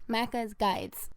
Macca's Guides.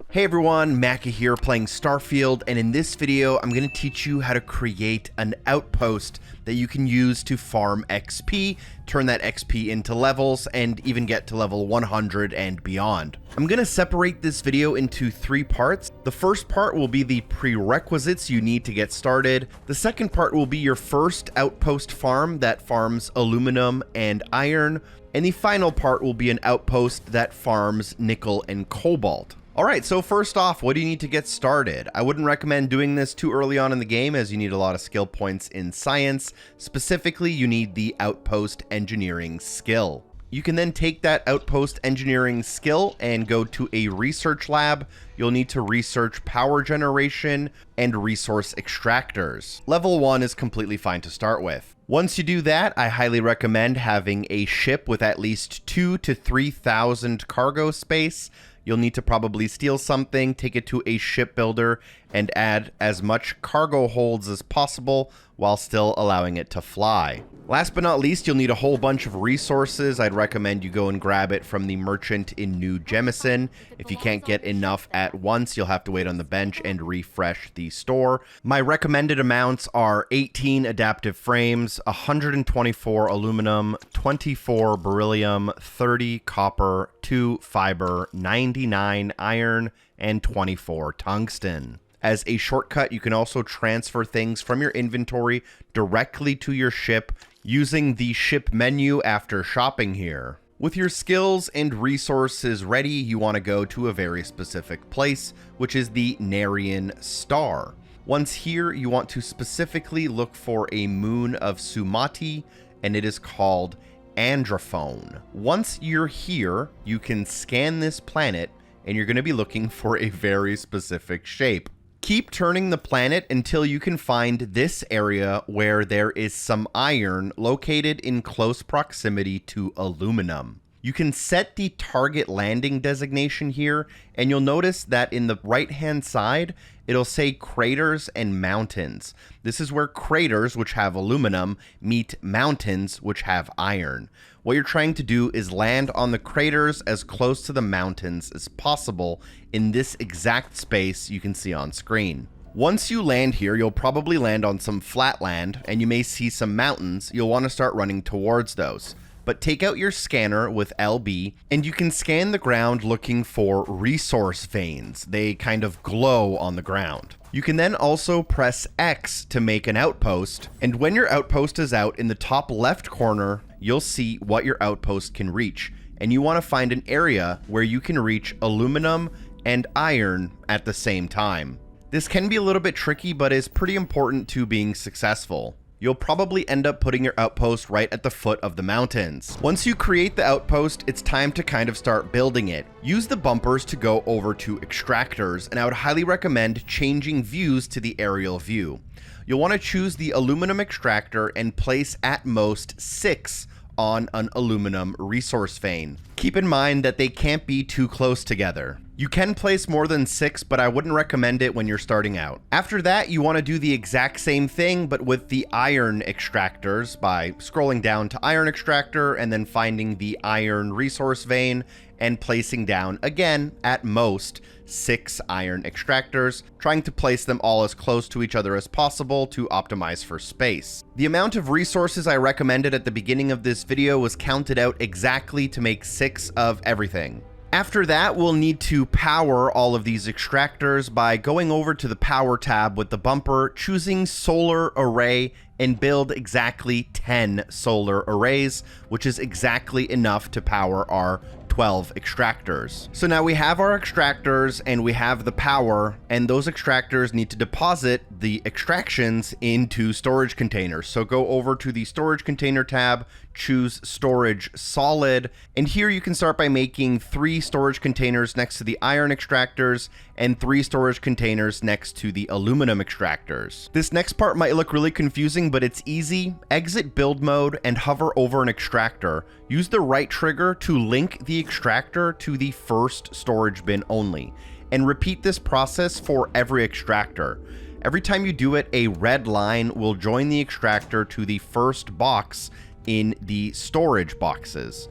Hey everyone, Macca here playing Starfield, and in this video I'm going to teach you how to create an outpost that you can use to farm XP, turn that XP into levels, and even get to level 100 and beyond. I'm going to separate this video into 3 parts. The first part will be the prerequisites you need to get started. The second part will be your first outpost farm that farms aluminum and iron. And the final part will be an outpost that farms nickel and cobalt. Alright, so first off, what do you need to get started? I wouldn't recommend doing this too early on in the game as you need a lot of skill points in science. Specifically, you need the outpost engineering skill. You can then take that outpost engineering skill and go to a research lab. You'll need to research power generation and resource extractors. Level 1 is completely fine to start with. Once you do that, I highly recommend having a ship with at least 2,000 to 3,000 cargo space. You'll need to probably steal something, take it to a shipbuilder, and add as much cargo holds as possible while still allowing it to fly. Last but not least, you'll need a whole bunch of resources. I'd recommend you go and grab it from the merchant in New Jemison. If you can't get enough at once, you'll have to wait on the bench and refresh the store. My recommended amounts are 18 adaptive frames, 124 aluminum, 24 beryllium, 30 copper, 2 fiber, 99 iron, and 24 tungsten. As a shortcut, you can also transfer things from your inventory directly to your ship using the ship menu after shopping here. With your skills and resources ready, you want to go to a very specific place, which is the Narion Star. Once here, you want to specifically look for a moon of Sumati, and it is called Andraphon. Once you're here, you can scan this planet, and you're going to be looking for a very specific shape. Keep turning the planet until you can find this area where there is some iron located in close proximity to aluminum. You can set the target landing designation here, and you'll notice that in the right-hand side, it'll say craters and mountains. This is where craters, which have aluminum, meet mountains, which have iron. What you're trying to do is land on the craters as close to the mountains as possible in this exact space you can see on screen. Once you land here, you'll probably land on some flat land, and you may see some mountains. You'll want to start running towards those. But take out your scanner with LB, and you can scan the ground looking for resource veins. They kind of glow on the ground. You can then also press X to make an outpost, and when your outpost is out, in the top left corner, you'll see what your outpost can reach. And you want to find an area where you can reach aluminum and iron at the same time. This can be a little bit tricky, but is pretty important to being successful. You'll probably end up putting your outpost right at the foot of the mountains. Once you create the outpost, it's time to kind of start building it. Use the bumpers to go over to extractors, and I would highly recommend changing views to the aerial view. You'll want to choose the aluminum extractor and place at most 6 on an aluminum resource vein. Keep in mind that they can't be too close together. You can place more than 6, but I wouldn't recommend it when you're starting out. After that, you want to do the exact same thing, but with the iron extractors by scrolling down to iron extractor and then finding the iron resource vein and placing down, again, at most 6 iron extractors, trying to place them all as close to each other as possible to optimize for space. The amount of resources I recommended at the beginning of this video was counted out exactly to make 6 of everything. After that, we'll need to power all of these extractors by going over to the power tab with the bumper, choosing solar array, and build exactly 10 solar arrays, which is exactly enough to power our 12 extractors. So now we have our extractors and we have the power, and those extractors need to deposit the extractions into storage containers. So go over to the storage container tab, choose storage solid, and here you can start by making 3 storage containers next to the iron extractors and 3 storage containers next to the aluminum extractors. This next part might look really confusing, but it's easy. Exit build mode and hover over an extractor. Use the right trigger to link the extractor to the first storage bin only, and repeat this process for every extractor. Every time you do it, a red line will join the extractor to the first box in the storage boxes.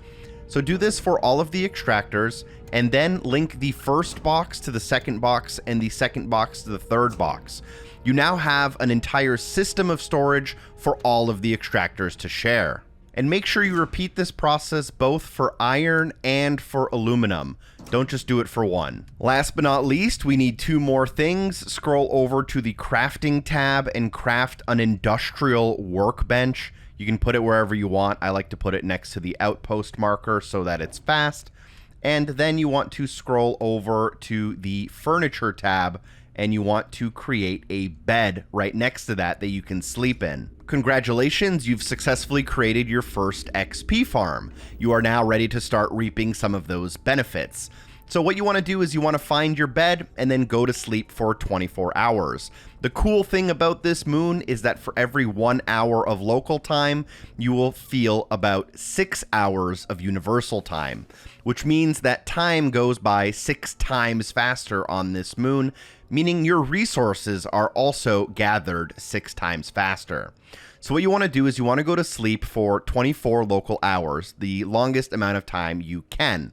So do this for all of the extractors, and then link the first box to the second box and the second box to the third box. You now have an entire system of storage for all of the extractors to share. And make sure you repeat this process both for iron and for aluminum. Don't just do it for one. Last but not least, we need two more things. Scroll over to the crafting tab and craft an industrial workbench. You can put it wherever you want. I like to put it next to the outpost marker so that it's fast. And then you want to scroll over to the furniture tab and you want to create a bed right next to that you can sleep in. Congratulations, you've successfully created your first XP farm. You are now ready to start reaping some of those benefits. So what you want to do is you want to find your bed and then go to sleep for 24 hours. The cool thing about this moon is that for every 1 hour of local time, you will feel about 6 hours of universal time, which means that time goes by 6 times faster on this moon, meaning your resources are also gathered 6 times faster. So what you want to do is you want to go to sleep for 24 local hours, the longest amount of time you can.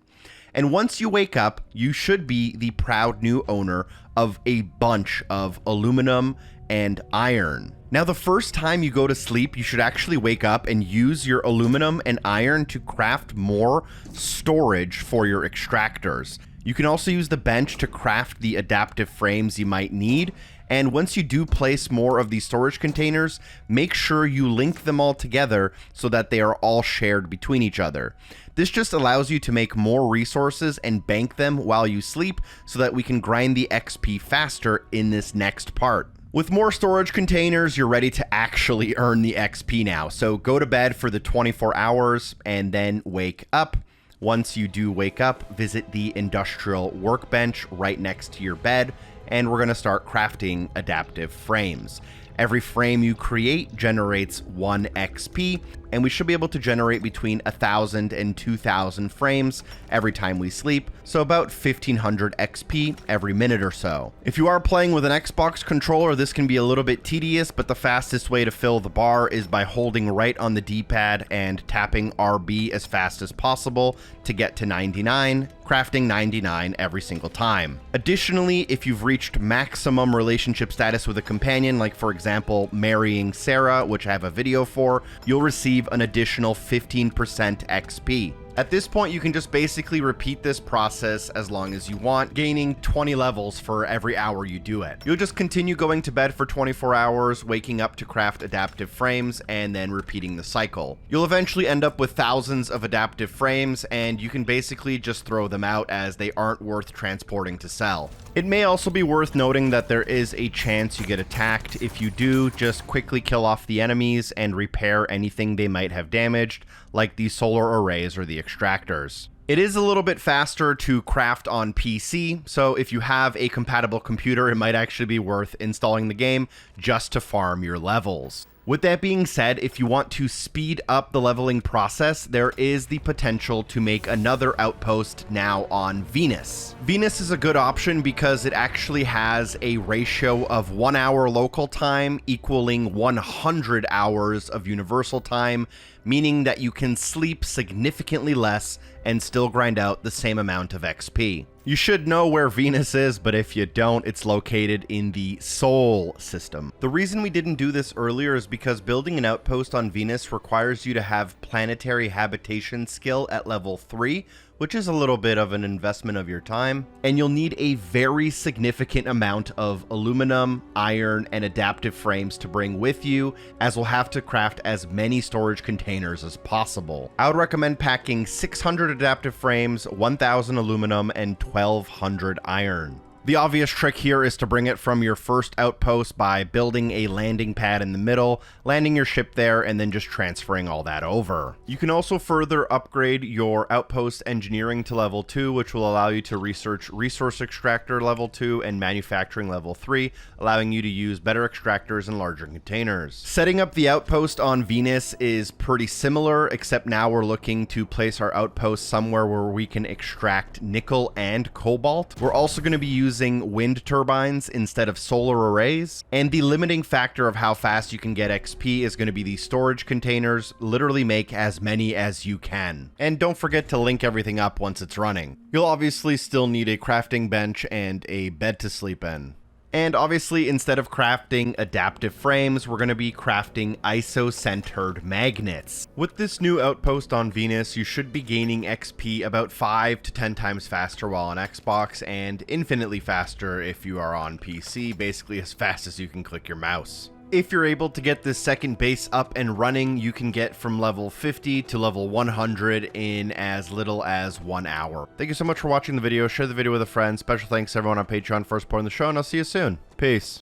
And once you wake up, you should be the proud new owner of a bunch of aluminum and iron. Now, the first time you go to sleep, you should actually wake up and use your aluminum and iron to craft more storage for your extractors. You can also use the bench to craft the adaptive frames you might need. And once you do place more of these storage containers, make sure you link them all together so that they are all shared between each other. This just allows you to make more resources and bank them while you sleep so that we can grind the XP faster in this next part. With more storage containers, you're ready to actually earn the XP now. So go to bed for the 24 hours and then wake up. Once you do wake up, visit the industrial workbench right next to your bed, and we're going to start crafting adaptive frames. Every frame you create generates 1 XP, and we should be able to generate between 1,000 and 2,000 frames every time we sleep, so about 1,500 XP every minute or so. If you are playing with an Xbox controller, this can be a little bit tedious, but the fastest way to fill the bar is by holding right on the D-pad and tapping RB as fast as possible to get to 99, crafting 99 every single time. Additionally, if you've reached maximum relationship status with a companion, like for example, marrying Sarah, which I have a video for, you'll receive an additional 15% XP. At this point, you can just basically repeat this process as long as you want, gaining 20 levels for every hour you do it. You'll just continue going to bed for 24 hours, waking up to craft adaptive frames, and then repeating the cycle. You'll eventually end up with thousands of adaptive frames, and you can basically just throw them out as they aren't worth transporting to sell. It may also be worth noting that there is a chance you get attacked. If you do, just quickly kill off the enemies and repair anything they might have damaged, like the solar arrays or the extractors. It is a little bit faster to craft on PC, so if you have a compatible computer, it might actually be worth installing the game just to farm your levels. With that being said, if you want to speed up the leveling process, there is the potential to make another outpost now on Venus. Venus is a good option because it actually has a ratio of 1 hour local time equaling 100 hours of universal time, meaning that you can sleep significantly less and still grind out the same amount of XP. You should know where Venus is, but if you don't, it's located in the Sol system. The reason we didn't do this earlier is because building an outpost on Venus requires you to have planetary habitation skill at level 3, which is a little bit of an investment of your time, and you'll need a very significant amount of aluminum, iron, and adaptive frames to bring with you, as we'll have to craft as many storage containers as possible. I would recommend packing 600 adaptive frames, 1,000 aluminum, and 1,200 iron. The obvious trick here is to bring it from your first outpost by building a landing pad in the middle, landing your ship there, and then just transferring all that over. You can also further upgrade your outpost engineering to level 2, which will allow you to research resource extractor level 2 and manufacturing level 3, allowing you to use better extractors and larger containers. Setting up the outpost on Venus is pretty similar, except now we're looking to place our outpost somewhere where we can extract nickel and cobalt. We're also going to be using using wind turbines instead of solar arrays. And the limiting factor of how fast you can get XP is going to be the storage containers. Literally make as many as you can. And don't forget to link everything up once it's running. You'll obviously still need a crafting bench and a bed to sleep in. And obviously, instead of crafting adaptive frames, we're going to be crafting iso-centered magnets. With this new outpost on Venus, you should be gaining XP about 5 to 10 times faster while on Xbox, and infinitely faster if you are on PC, basically as fast as you can click your mouse. If you're able to get this second base up and running, you can get from level 50 to level 100 in as little as 1 hour. Thank you so much for watching the video. Share the video with a friend. Special thanks to everyone on Patreon for supporting the show, and I'll see you soon. Peace.